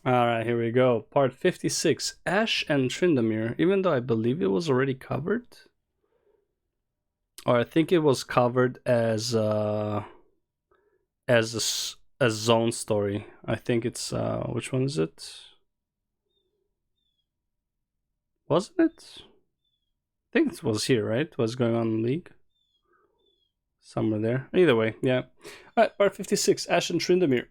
Alright, here we go. Part 56. Ash and Tryndamere. Even though I believe it was already covered. Or I think it was covered as a zone story. I think it's which one is it? Wasn't it? I think it was here, right? What's going on in League? Somewhere there. Either way, yeah. Alright, part 56. Ash and Tryndamere.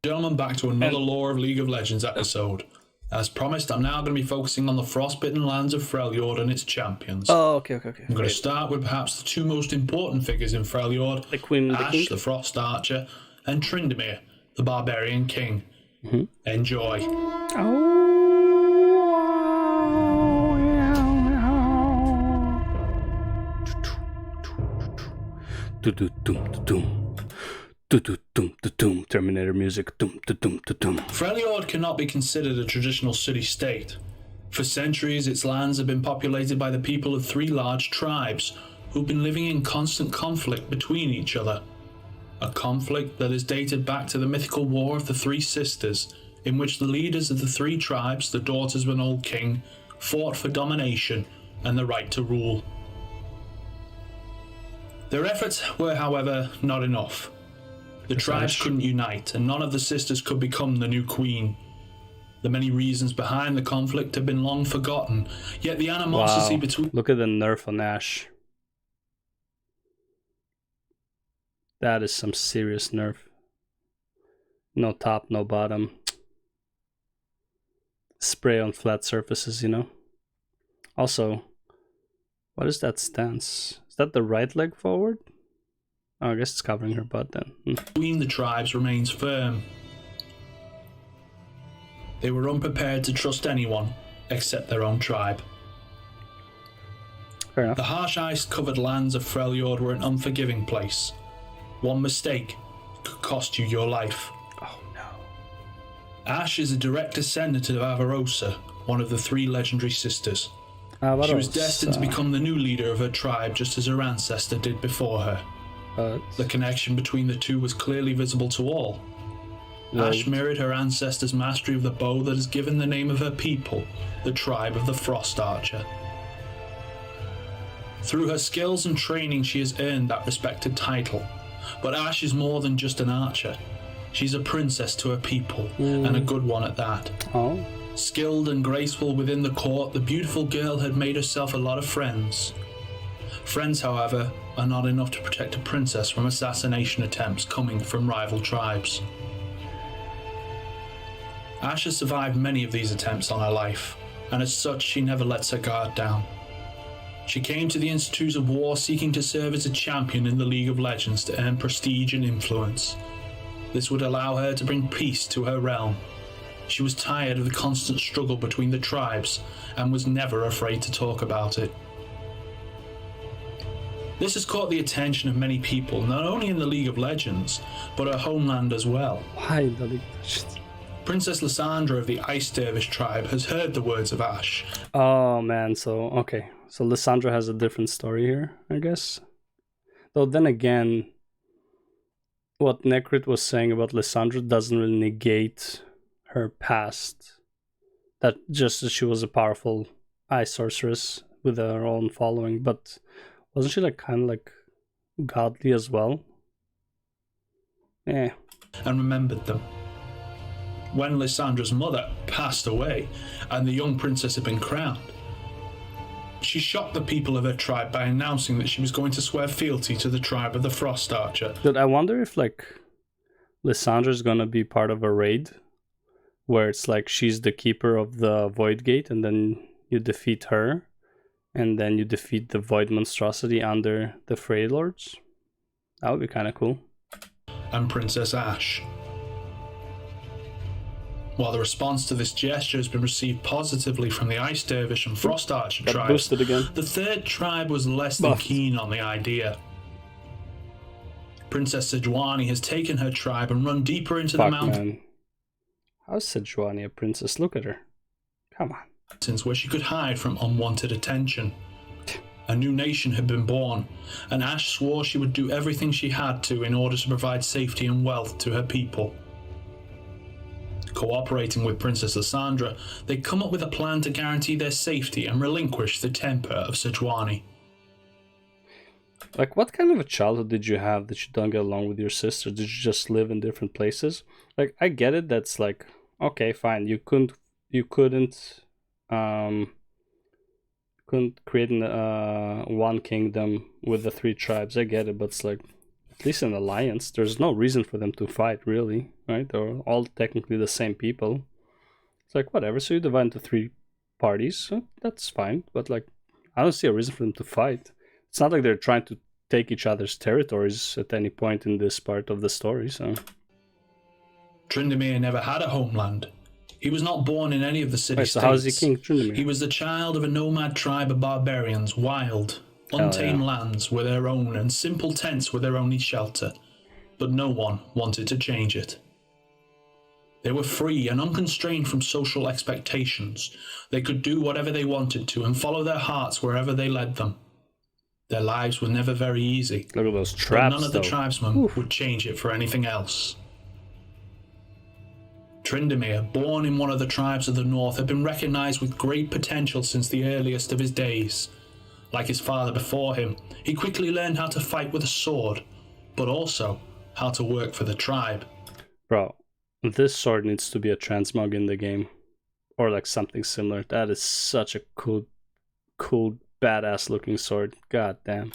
Gentlemen, back to another Lore of League of Legends episode. As promised, I'm now going to be focusing on the frostbitten lands of Freljord and its champions. Oh, okay. I'm going to start with perhaps the two most important figures in Freljord, the Queen and the King. Ash, the Frost Archer, and Tryndamere, the Barbarian King. Enjoy. Terminator music. Freljord cannot be considered a traditional city-state. For centuries, its lands have been populated by the people of three large tribes who've been living in constant conflict between each other. A conflict that is dated back to the mythical War of the Three Sisters, in which the leaders of the three tribes, the daughters of an old king, fought for domination and the right to rule. Their efforts were, however, not enough. The tribes couldn't unite, and none of the sisters could become the new queen. The many reasons behind the conflict have been long forgotten, yet the animosity between... Look at the nerf on Ash. That is some serious nerf. No top, no bottom. Spray on flat surfaces, you know? Also, what is that stance? Is that the right leg forward? Oh, I guess it's covering her butt then. Between the tribes remains firm. They were unprepared to trust anyone except their own tribe. Fair enough. The harsh ice-covered lands of Freljord were an unforgiving place. One mistake could cost you your life. Oh no. Ash is a direct descendant of Avarosa, one of the three legendary sisters. She was destined to become the new leader of her tribe just as her ancestor did before her. The connection between the two was clearly visible to all. Ash mirrored her ancestor's mastery of the bow that has given the name of her people, the tribe of the Frost Archer. Through her skills and training, she has earned that respected title. But Ash is more than just an archer. She's a princess to her people, and a good one at that. Oh. Skilled and graceful within the court, the beautiful girl had made herself a lot of friends. Friends, however, are not enough to protect a princess from assassination attempts coming from rival tribes. Ash has survived many of these attempts on her life, and as such she never lets her guard down. She came to the Institutes of War seeking to serve as a champion in the League of Legends to earn prestige and influence. This would allow her to bring peace to her realm. She was tired of the constant struggle between the tribes and was never afraid to talk about it. This has caught the attention of many people, not only in the League of Legends, but her homeland as well. Why the League of Legends? Princess Lysandra of the Ice Dervish tribe has heard the words of Ash. Oh man, so okay. So Lysandra has a different story here, I guess. Though then again, what Necrit was saying about Lysandra doesn't really negate her past. That just that she was a powerful ice sorceress with her own following, but wasn't she like kind of like godly as well? Yeah. And remembered them. When Lysandra's mother passed away and the young princess had been crowned, she shocked the people of her tribe by announcing that she was going to swear fealty to the tribe of the Frost Archer. Dude, I wonder if like Lysandra's gonna be part of a raid where it's like she's the keeper of the Void Gate and then you defeat her and then you defeat the Void Monstrosity under the Frey Lords. That would be kind of cool. And Princess Ash. While the response to this gesture has been received positively from the Ice Dervish and Frost Archer tribes, boosted again. The third tribe was less than keen on the idea. Princess Sejuani has taken her tribe and run deeper into the mountains. Man. How's Sejuani a princess? Look at her. Come on. Where she could hide from unwanted attention. A new nation had been born, and Ash swore she would do everything she had to in order to provide safety and wealth to her people. Cooperating with Princess Lysandra, they come up with a plan to guarantee their safety and relinquish the temper of Sejuani. Like, what kind of a childhood did you have that you don't get along with your sister? Did you just live in different places? Like, I get it. That's like, okay, fine. You couldn't create one kingdom with the three tribes. I get it, but it's like, at least an alliance. There's no reason for them to fight, really, right? They're all technically the same people. It's like, whatever. So you divide into three parties. So that's fine. But like, I don't see a reason for them to fight. It's not like they're trying to take each other's territories at any point in this part of the story. So Tryndamere never had a homeland. He was not born in any of the city-states. So how is he King Tryndamere? He was the child of a nomad tribe of barbarians, wild, untamed lands were their own, and simple tents were their only shelter. But no one wanted to change it. They were free and unconstrained from social expectations. They could do whatever they wanted to and follow their hearts wherever they led them. Their lives were never very easy. Look at those traps, but none of the tribesmen would change it for anything else. Tryndamere, born in one of the tribes of the north, had been recognized with great potential since the earliest of his days. Like his father before him, he quickly learned how to fight with a sword, but also how to work for the tribe. Bro, this sword needs to be a transmog in the game. Or like something similar. That is such a cool, badass looking sword. God damn.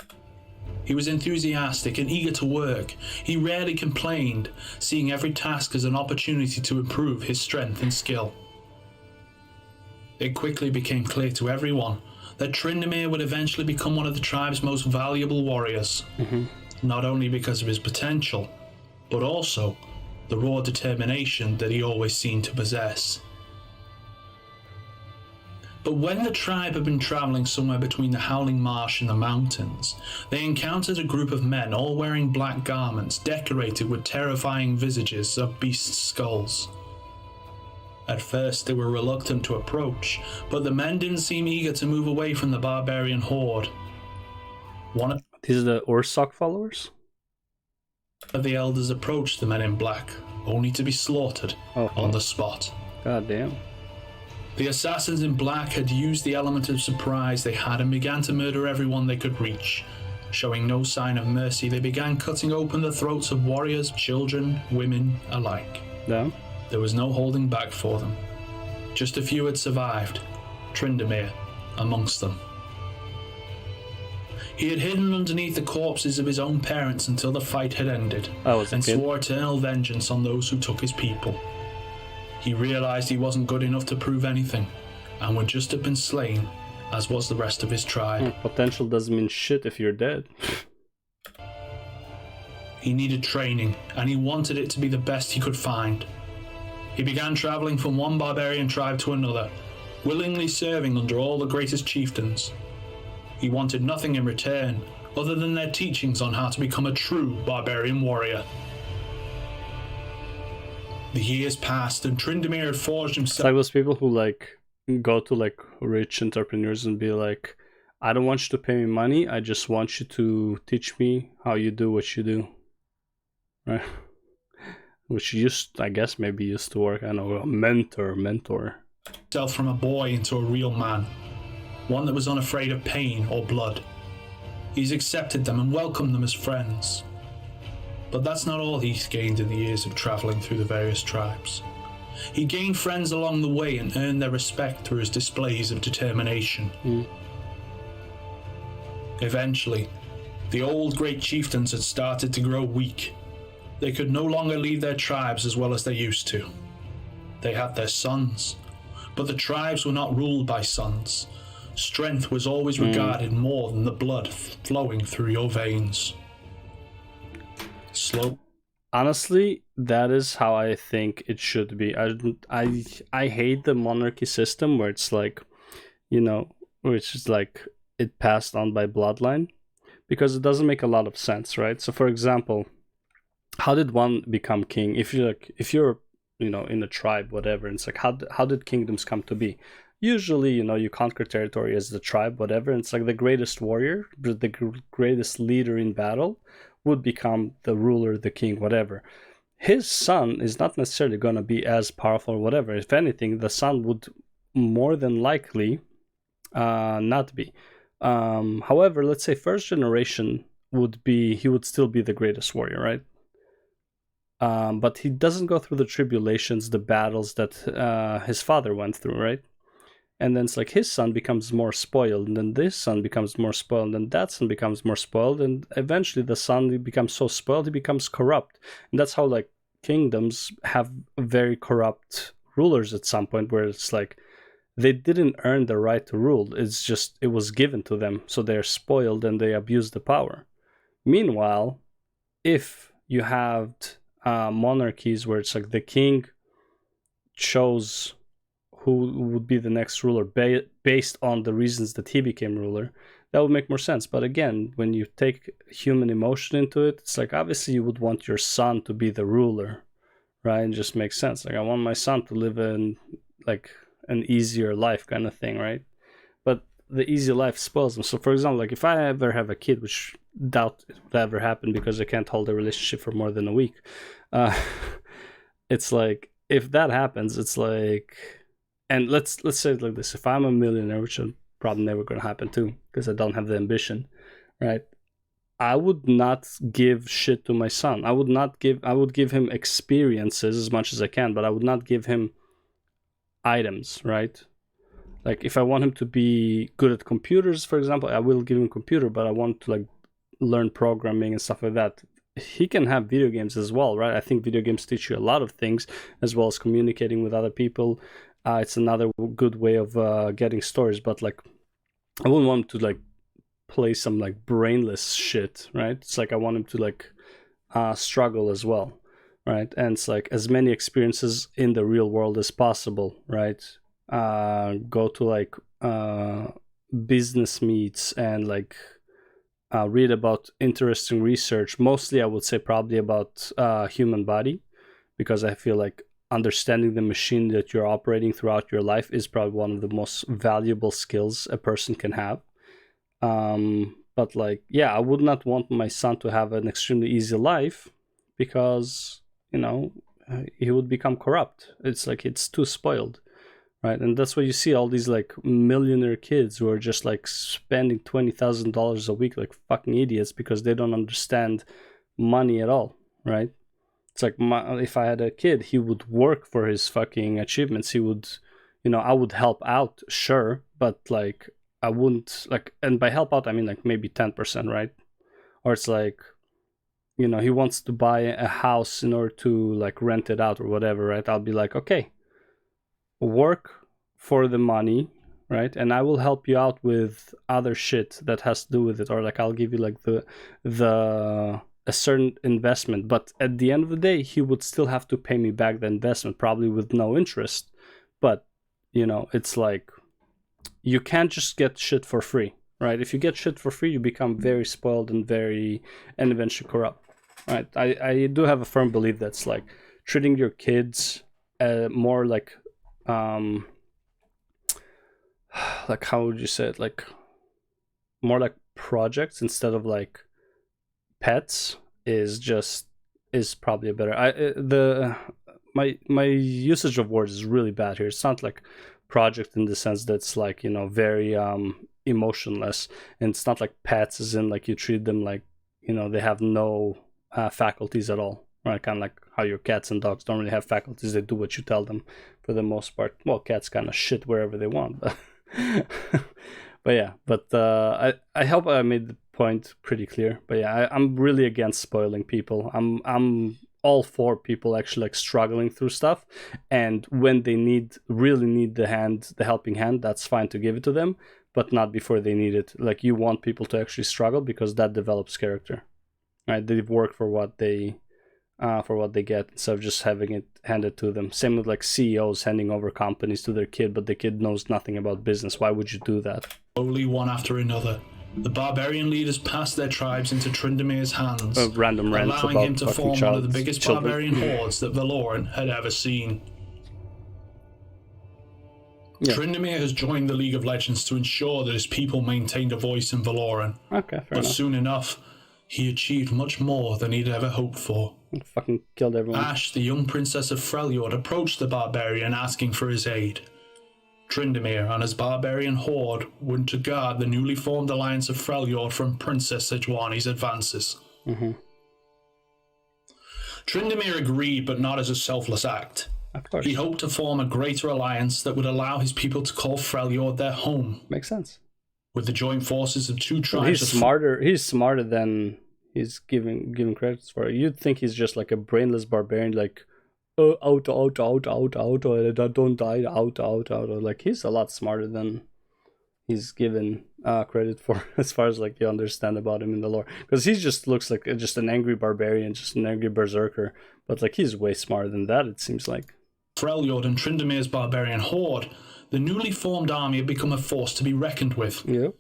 He was enthusiastic and eager to work. He rarely complained, seeing every task as an opportunity to improve his strength and skill. It quickly became clear to everyone that Tryndamere would eventually become one of the tribe's most valuable warriors. Not only because of his potential, but also the raw determination that he always seemed to possess. But when the tribe had been travelling somewhere between the Howling Marsh and the mountains, they encountered a group of men all wearing black garments decorated with terrifying visages of beast skulls. At first they were reluctant to approach, but the men didn't seem eager to move away from the barbarian horde. These are the Ursoc followers? One of the elders approached the men in black, only to be slaughtered on the spot. God damn. The assassins in black had used the element of surprise they had and began to murder everyone they could reach. Showing no sign of mercy, they began cutting open the throats of warriors, children, women alike. Yeah. There was no holding back for them. Just a few had survived, Tryndamere amongst them. He had hidden underneath the corpses of his own parents until the fight had ended, and swore eternal vengeance on those who took his people. He realized he wasn't good enough to prove anything, and would just have been slain, as was the rest of his tribe. Potential doesn't mean shit if you're dead. He needed training, and he wanted it to be the best he could find. He began traveling from one barbarian tribe to another, willingly serving under all the greatest chieftains. He wanted nothing in return, other than their teachings on how to become a true barbarian warrior. The years passed, and Tryndamere had forged himself. It's like those people who like go to like rich entrepreneurs and be like, I don't want you to pay me money, I just want you to teach me how you do what you do. Right? Which I guess maybe used to work, I don't know, a mentor. Himself from a boy into a real man, one that was unafraid of pain or blood. He's accepted them and welcomed them as friends. But that's not all he's gained in the years of travelling through the various tribes. He gained friends along the way and earned their respect through his displays of determination. Eventually, the old great chieftains had started to grow weak. They could no longer lead their tribes as well as they used to. They had their sons, but the tribes were not ruled by sons. Strength was always regarded more than the blood flowing through your veins. Honestly, that is how I think it should be. I hate the monarchy system where it's like, you know, which is like it passed on by bloodline, because it doesn't make a lot of sense, right? So for example, how did one become king? If you're you know, in a tribe, whatever, and it's like how did kingdoms come to be? Usually, you know, you conquer territory as the tribe, whatever, and it's like the greatest warrior, the greatest leader in battle would become the ruler, the king, whatever. his son is not necessarily going to be as powerful or whatever. If anything, the son would more than likely not be. However, let's say first generation he would still be the greatest warrior, right? But he doesn't go through the tribulations, the battles that his father went through, right? And then it's like his son becomes more spoiled, and then this son becomes more spoiled, and then that son becomes more spoiled, and eventually the son becomes so spoiled he becomes corrupt. And that's how like kingdoms have very corrupt rulers at some point, where it's like they didn't earn the right to rule. It's just it was given to them, so they're spoiled and they abuse the power. Meanwhile, if you have monarchies where it's like the king chose who would be the next ruler based on the reasons that he became ruler, that would make more sense. But again, when you take human emotion into it, it's like obviously you would want your son to be the ruler, right? It just makes sense. Like I want my son to live in like an easier life kind of thing, right? But the easy life spoils them. So for example, like if I ever have a kid, which doubt it would ever happen because I can't hold a relationship for more than a week, it's like if that happens, it's like, and let's say it like this: if I'm a millionaire, which I'm probably never going to happen too, because I don't have the ambition, right? I would not give shit to my son. I would give him experiences as much as I can, but I would not give him items, right? Like if I want him to be good at computers, for example, I will give him a computer, but I want to like learn programming and stuff like that. He can have video games as well, right? I think video games teach you a lot of things, as well as communicating with other people. It's another good way of getting stories, but like I wouldn't want him to like play some like brainless shit, right? It's like I want him to like struggle as well, right? And it's like as many experiences in the real world as possible, right? Go to like business meets and like read about interesting research. Mostly I would say probably about human body, because I feel like understanding the machine that you're operating throughout your life is probably one of the most valuable skills a person can have. But like, yeah, I would not want my son to have an extremely easy life, because, you know, he would become corrupt. It's like, it's too spoiled, right? And that's why you see all these like millionaire kids who are just like spending $20,000 a week like fucking idiots, because they don't understand money at all, right? It's like if I had a kid, he would work for his fucking achievements. He would, you know, I would help out, sure, but like I wouldn't like, and by help out I mean like maybe 10%, right? Or it's like, you know, he wants to buy a house in order to like rent it out or whatever, right? I'll be like, okay, work for the money, right? And I will help you out with other shit that has to do with it, or like I'll give you like the a certain investment, but at the end of the day he would still have to pay me back the investment, probably with no interest. But you know, it's like you can't just get shit for free, right? If you get shit for free, you become very spoiled and eventually corrupt, right? I do have a firm belief that's like treating your kids more like how would you say it, like more like projects instead of like pets is probably a better. My usage of words is really bad here. It's not like project in the sense that's like, you know, very emotionless, and it's not like pets as in like you treat them like, you know, they have no faculties at all, right? Kind of like how your cats and dogs don't really have faculties. They do what you tell them for the most part. Well, cats kind of shit wherever they want, but but yeah, but I hope I made the point pretty clear. But yeah, I'm really against spoiling people. I'm all for people actually like struggling through stuff, and when they really need the helping hand, that's fine to give it to them, but not before they need it. Like you want people to actually struggle, because that develops character, right? They work for what they get, instead of just having it handed to them. Same with like CEOs handing over companies to their kid, but the kid knows nothing about business. Why would you do that? Slowly, one after another, the barbarian leaders passed their tribes into Trindamir's hands, allowing him to form one of the biggest barbarian hordes that Valoran had ever seen. Yeah. Trindamir has joined the League of Legends to ensure that his people maintained a voice in Valoran. Okay, fair but enough. Soon enough, he achieved much more than he'd ever hoped for. Fucking killed everyone. Ashe, the young princess of Freljord, approached the barbarian asking for his aid. Tryndamere and his barbarian horde were to guard the newly formed alliance of Freljord from Princess Sejuani's advances. Mm-hmm. Tryndamere agreed, but not as a selfless act. Of course. He hoped to form a greater alliance that would allow his people to call Freljord their home. Makes sense. With the joint forces of two tribes. Well, he's smarter than he's given credits for. You'd think he's just like a brainless barbarian, like, out, or don't die, out. Like, he's a lot smarter than he's given credit for, as far as like you understand about him in the lore. Because he just looks like just an angry barbarian, just an angry berserker. But like, he's way smarter than that, it seems like. Freljord and Tryndamere's barbarian horde, the newly formed army had become a force to be reckoned with. Yep.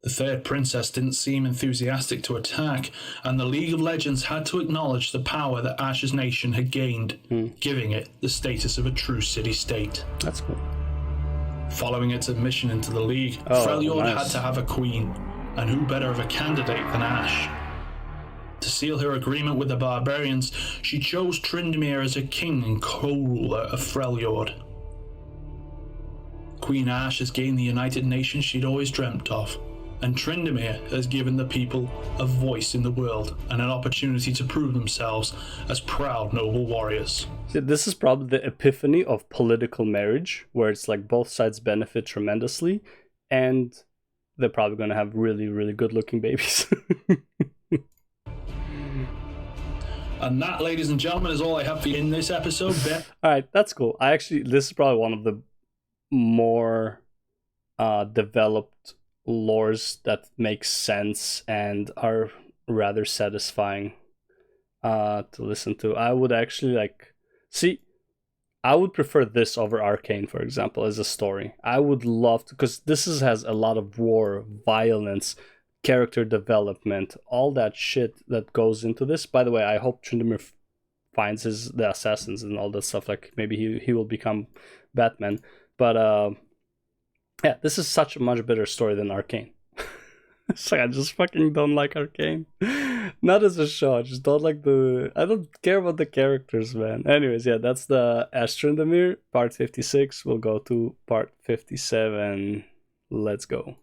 The third princess didn't seem enthusiastic to attack, and the League of Legends had to acknowledge the power that Ashe's nation had gained, giving it the status of a true city-state. That's cool. Following its admission into the League, Freljord had to have a queen, and who better of a candidate than Ashe? To seal her agreement with the barbarians, she chose Tryndamere as a king and co-ruler of Freljord. Queen Ashe has gained the United Nations she'd always dreamt of, and Tryndamere has given the people a voice in the world and an opportunity to prove themselves as proud noble warriors. See, this is probably the epiphany of political marriage, where it's like both sides benefit tremendously, and they're probably going to have really, really good-looking babies. And that, ladies and gentlemen, is all I have for you in this episode. Alright, that's cool. This is probably one of the more developed lores that make sense and are rather satisfying to listen to. I would actually I would prefer this over Arcane, for example, as a story. I would love to, because has a lot of war, violence, character development, all that shit that goes into this. By the way, I hope Tryndamere finds the assassins and all that stuff. Like, maybe he will become Batman. But yeah, this is such a much better story than Arcane. It's like, I just fucking don't like Arcane. Not as a show, I just don't like I don't care about the characters, man. Anyways, yeah, that's the Ashe Tryndamere, part 56. We'll go to part 57. Let's go.